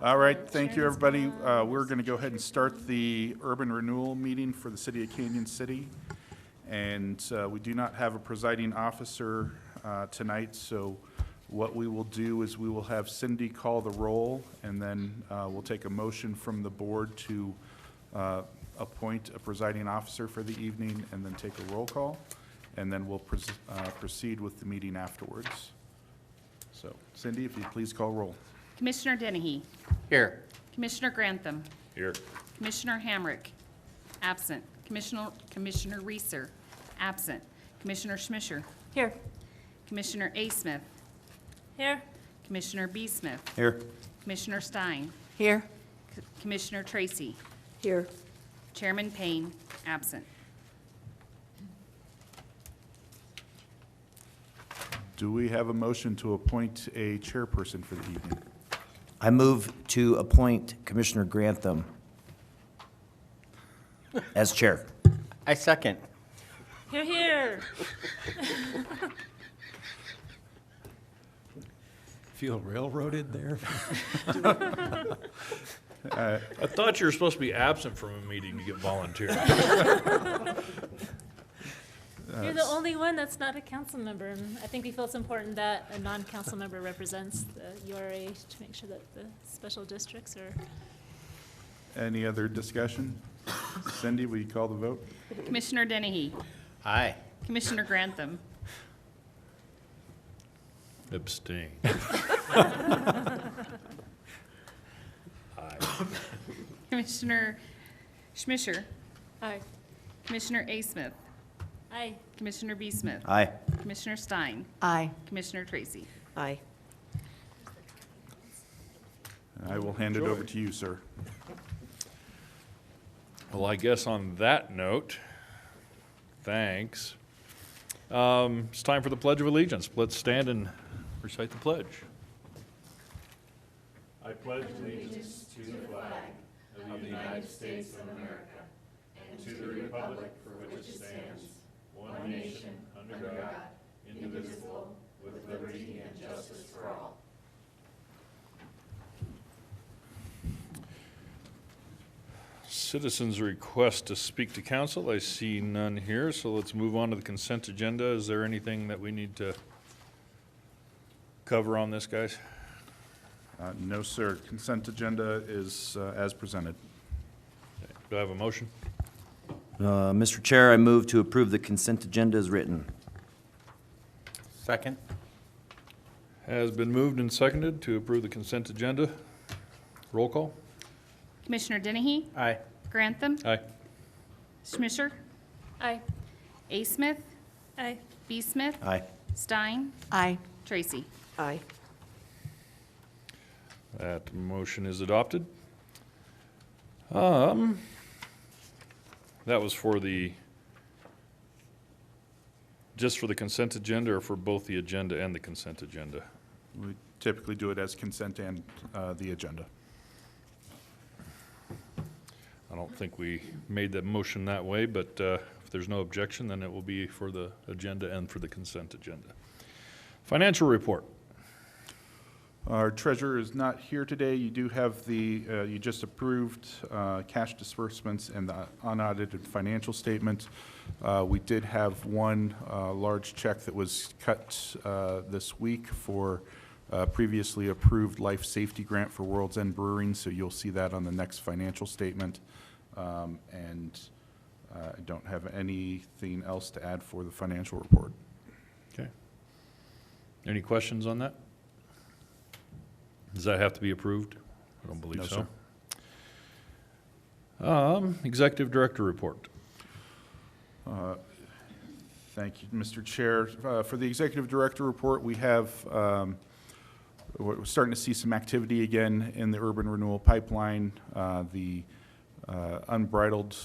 All right, thank you, everybody. We're going to go ahead and start the urban renewal meeting for the city of Canyon City. And we do not have a presiding officer tonight, so what we will do is we will have Cindy call the roll, and then we'll take a motion from the board to appoint a presiding officer for the evening, and then take a roll call, and then we'll proceed with the meeting afterwards. So, Cindy, if you'd please call roll. Commissioner Dennehy. Here. Commissioner Grantham. Here. Commissioner Hamrick. Absent. Commissioner Reeser. Absent. Commissioner Schmischer. Here. Commissioner A. Smith. Here. Commissioner B. Smith. Here. Commissioner Stein. Here. Commissioner Tracy. Here. Chairman Payne. Absent. Do we have a motion to appoint a chairperson for the evening? I move to appoint Commissioner Grantham as chair. I second. Here, here. Feel railroaded there? I thought you were supposed to be absent from a meeting to get volunteered. You're the only one that's not a council member, and I think we feel it's important that a non-council member represents the URA to make sure that the special districts are. Any other discussion? Cindy, will you call the vote? Commissioner Dennehy. Aye. Commissioner Grantham. Abstain. Commissioner Schmischer. Aye. Commissioner A. Smith. Aye. Commissioner B. Smith. Aye. Commissioner Stein. Aye. Commissioner Tracy. Aye. I will hand it over to you, sir. Well, I guess on that note, thanks. It's time for the Pledge of Allegiance. Let's stand and recite the pledge. I pledge allegiance to the flag of the United States of America and to the republic for which it stands, one nation, under God, indivisible, with liberty and justice for all. Citizens' request to speak to council. I see none here, so let's move on to the consent agenda. Is there anything that we need to cover on this, guys? No, sir. Consent agenda is as presented. Okay. Do I have a motion? Mr. Chair, I move to approve the consent agenda as written. Second. Has been moved and seconded to approve the consent agenda. Roll call. Commissioner Dennehy. Aye. Grantham. Aye. Schmischer. Aye. A. Smith. Aye. B. Smith. Aye. Stein. Aye. Tracy. Aye. That motion is adopted. That was for just for the consent agenda, or for both the agenda and the consent agenda? We typically do it as consent and the agenda. I don't think we made that motion that way, but if there's no objection, then it will be for the agenda and for the consent agenda. Financial report. Our treasurer is not here today. You do have you just approved cash disbursements and the unaudited financial statement. We did have one large check that was cut this week for previously approved life safety grant for World's End Brewing, so you'll see that on the next financial statement. And I don't have anything else to add for the financial report. Okay. Any questions on that? Does that have to be approved? I don't believe No, so. Executive Director report. Thank you, Mr. Chair. For the Executive Director report, we have we're starting to see some activity again in the urban renewal pipeline. The unbridled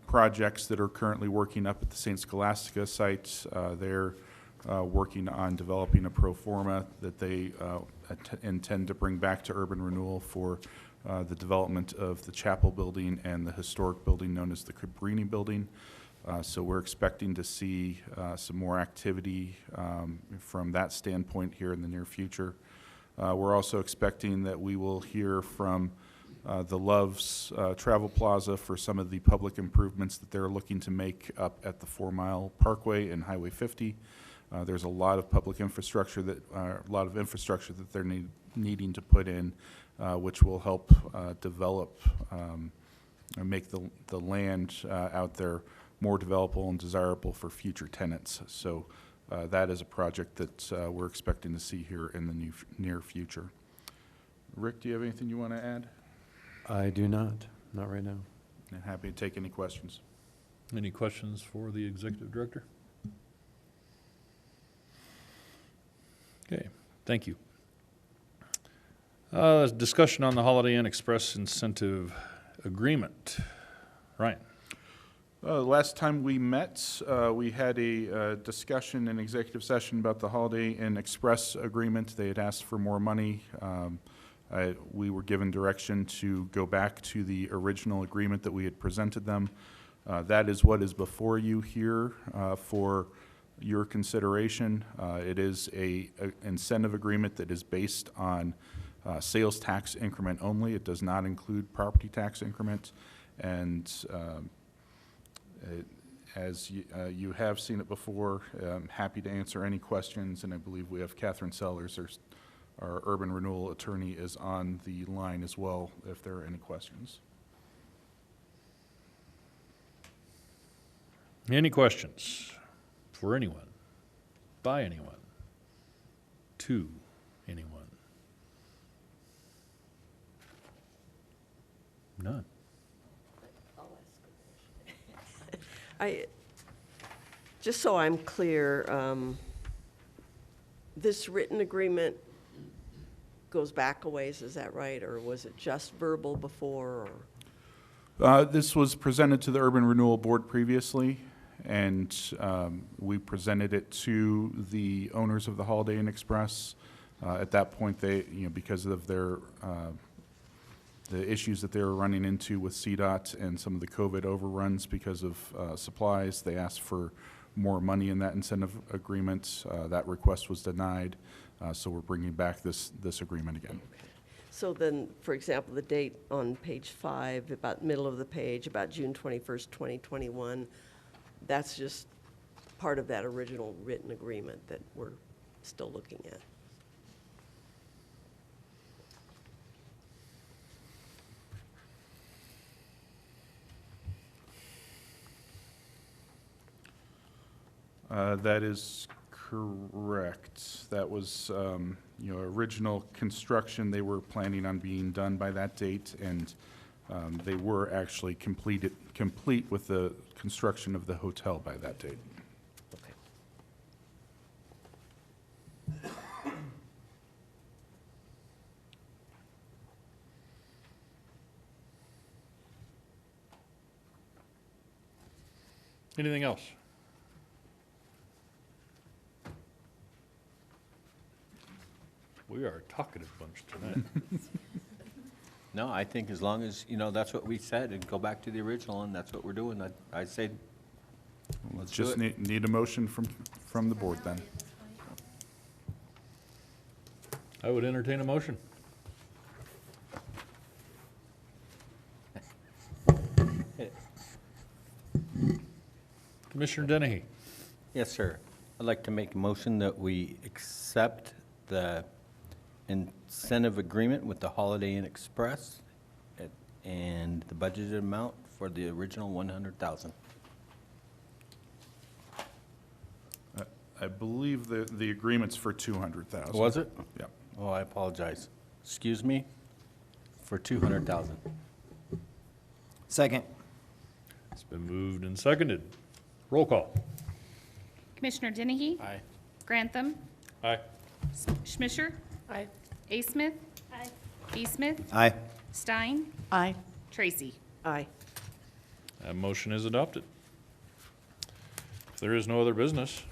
projects that are currently working up at the St. Scholastica site, they're working on developing a pro forma that they intend to bring back to urban renewal for the development of the chapel building and the historic building known as the Cabrini building. So we're expecting to see some more activity from that standpoint here in the near future. We're also expecting that we will hear from the Love's Travel Plaza for some of the public improvements that they're looking to make up at the 4 Mile Parkway and Highway 50. There's a lot of public infrastructure that they're needing to put in, which will help develop and make the land out there more developable and desirable for future tenants. So that is a project that we're expecting to see here in the near future. Rick, do you have anything you want to add? I do not right now. And happy to take any questions. Any questions for the executive director? Okay, thank you. Discussion on the Holiday Inn Express incentive agreement. Ryan? Last time we met, we had a discussion in executive session about the Holiday Inn Express agreement. They had asked for more money. We were given direction to go back to the original agreement that we had presented them. That is what is before you here for your consideration. It is a incentive agreement that is based on sales tax increment only. It does not include property tax increment. And as you have seen it before, I'm happy to answer any questions, and I believe we have Catherine Sellers, our urban renewal attorney, is on the line as well if there are any questions. Any questions for anyone, by anyone, to anyone? None. Just so I'm clear, this written agreement goes back a ways, is that right? Or was it just verbal before? This was presented to the Urban Renewal Board previously, and we presented it to the owners of the Holiday Inn Express. At that point, they, because of their the issues that they were running into with CDOT and some of the COVID overruns because of supplies, they asked for more money in that incentive agreement. That request was denied, so we're bringing back this agreement again. So then, for example, the date on page 5, about middle of the page, about June 21st, 2021, that's just part of that original written agreement that we're still looking at. That is correct. That was, original construction. They were planning on being done by that date, and they were actually complete with the construction of the hotel by that date. Okay. Anything else? We are a talkative bunch tonight. No, I think as long as, that's what we said, and go back to the original, and that's what we're doing, I say, let's do Just it. need a motion from the board then. I would entertain a motion. Commissioner Dennehy? Yes, sir. I'd like to make a motion that we accept the incentive agreement with the Holiday Inn Express and the budgeted amount for the original $100,000. I believe the agreement's for $200,000. Was it? Yep. Oh, I apologize. Excuse me, for $200,000. Second. It's been moved and seconded. Roll call. Commissioner Dennehy? Aye. Grantham? Aye. Schmisher? Aye. A. Smith? Aye. B. Smith? Aye. Stein? Aye. Tracy? Aye. That motion is adopted. If there is no other business,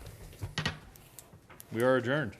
we are adjourned.